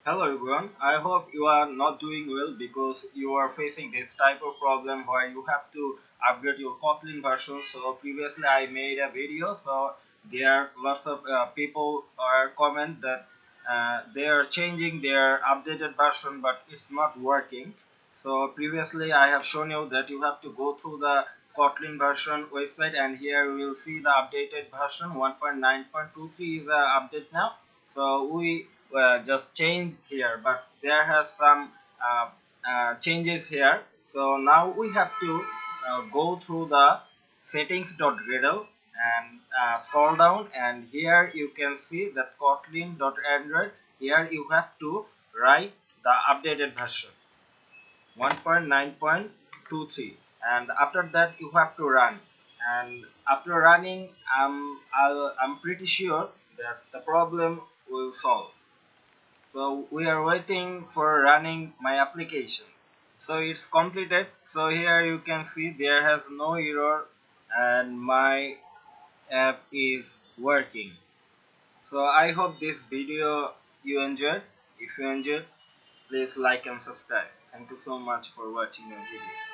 Hello everyone, I hope you are not doing well because you are facing this type of problem where you have to upgrade your Kotlin version. So previously I made a video, so there are lots of people are comment that they are changing their updated version but it's not working. So previously I have shown you that you have to go through the Kotlin version website, and here you will see the updated version 1.9.23 is the update now. So we just change here, but there has some changes here. So now we have to go through the settings.gradle and scroll down, and here you can see that Kotlin.android. Here you have to write the updated version 1.9.23, and after that you have to run. And after running, I'm pretty sure that the problem will solve. So we are waiting for running my application. So it's completed. So here you can see there has no error and my app is working. So I hope this video you enjoyed. If you enjoyed, please like and subscribe. Thank you so much for watching my video.